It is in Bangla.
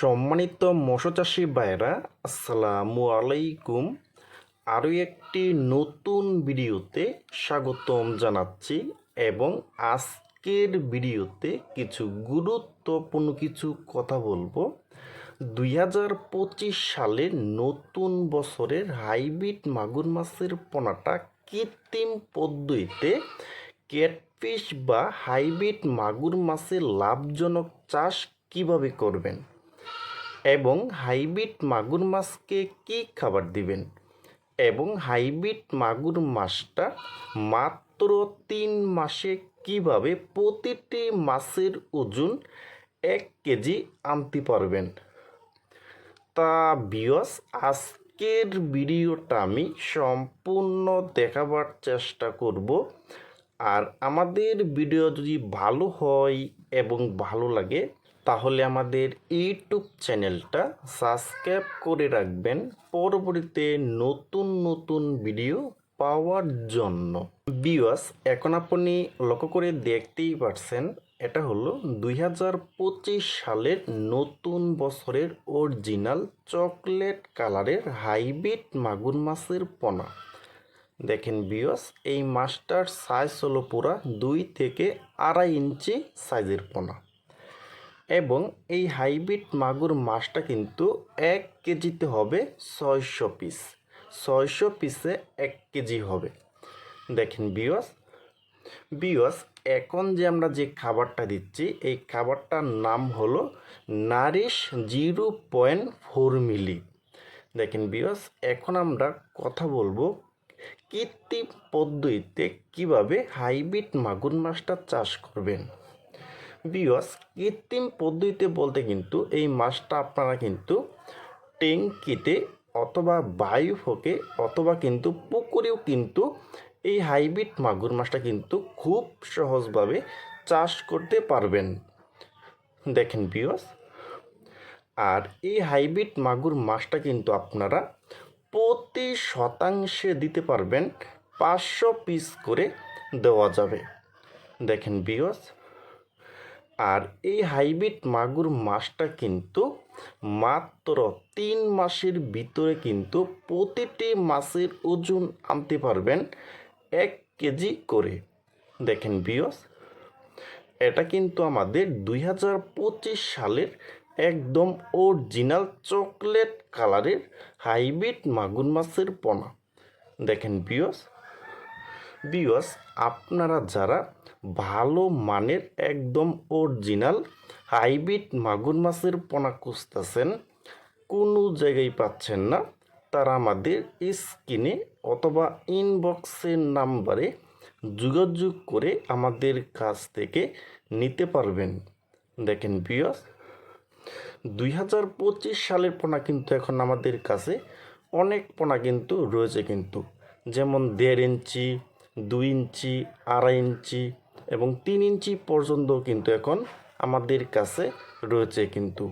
সম্মানিত মৎস্যচাষী ভাইরা, আসসালামু আলাইকুম। আরও একটি নতুন ভিডিওতে স্বাগতম জানাচ্ছি এবং আজকের ভিডিওতে কিছু গুরুত্বপূর্ণ কিছু কথা বলবো। 2025 সালের নতুন বছরের হাইব্রিড মাগুর মাছের পোনাটা কৃত্রিম পদ্ধতিতে ক্যাটফিশ বা হাইব্রিড মাগুর মাছের লাভজনক চাষ কিভাবে করবেন এবং হাইব্রিড মাগুর মাছকে কী খাবার দিবেন এবং হাইব্রিড মাগুর মাছটা মাত্র 3 মাসে কিভাবে প্রতিটি মাছের ওজন 1 কেজি আনতে পারবেন। তা ভিউয়ার্স, আজকের ভিডিওটা আমি সম্পূর্ণ দেখাবার চেষ্টা করব। আর আমাদের ভিডিও যদি ভালো হয় এবং ভালো লাগে তাহলে আমাদের ইউটিউব চ্যানেলটা সাবস্ক্রাইব করে রাখবেন পরবর্তীতে নতুন নতুন ভিডিও পাওয়ার জন্য। ভিউয়ার্স, এখন আপনি লক্ষ্য করে দেখতেই পারছেন, এটা হলো 2025 সালের নতুন বছরের অরিজিনাল চকলেট কালারের হাইব্রিড মাগুর মাছের পোনা। দেখেন ভিউয়ার্স, এই মাছটার সাইজ হলো পুরা 2 থেকে 2.5 ইঞ্চি সাইজের পোনা এবং এই হাইব্রিড মাগুর মাছটা কিন্তু 1 কেজিতে হবে 600 পিস। 600 পিসে 1 কেজি হবে। দেখেন ভিউয়ার্স, এখন যে আমরা যে খাবারটা দিচ্ছি এই খাবারটার নাম হলো নারিশ 0.4 মিলি। দেখেন ভিউয়ার্স, এখন আমরা কথা বলবো কৃত্রিম পদ্ধতিতে কিভাবে হাইব্রিড মাগুর মাছটা চাষ করবেন। ভিউয়ার্স, কৃত্রিম পদ্ধতিতে বলতে কিন্তু এই মাছটা আপনারা কিন্তু ট্যাঙ্কিতে অথবা বায়ুফোকে অথবা কিন্তু পুকুরেও কিন্তু এই হাইব্রিড মাগুর মাছটা কিন্তু খুব সহজভাবে চাষ করতে পারবেন। দেখেন ভিউয়ার্স, আর এই হাইব্রিড মাগুর মাছটা কিন্তু আপনারা প্রতি শতাংশে দিতে পারবেন 500 পিস করে দেওয়া যাবে। দেখেন ভিউয়ার্স, আর এই হাইব্রিড মাগুর মাছটা কিন্তু মাত্র 3 মাসের ভিতরে কিন্তু প্রতিটি মাছের ওজন আনতে পারবেন 1 কেজি করে। দেখেন ভিউয়ার্স, এটা কিন্তু আমাদের 2025 সালের একদম অরিজিনাল চকলেট কালারের হাইব্রিড মাগুর মাছের পোনা। দেখেন ভিউয়ার্স, আপনারা যারা ভালো মানের একদম অরিজিনাল হাইব্রিড মাগুর মাছের পোনা খুঁজতেছেন, কোনো জায়গায় পাচ্ছেন না, তারা আমাদের স্ক্রিনে অথবা ইনবক্সের নাম্বারে যোগাযোগ করে আমাদের কাছ থেকে নিতে পারবেন। দেখেন ভিউয়ার্স, 2025 সালের পোনা কিন্তু এখন আমাদের কাছে অনেক পোনা কিন্তু রয়েছে কিন্তু, যেমন 1.5 ইঞ্চি, 2 ইঞ্চি, 2.5 ইঞ্চি এবং 3 ইঞ্চি পর্যন্ত কিন্তু এখন আমাদের কাছে রয়েছে কিন্তু।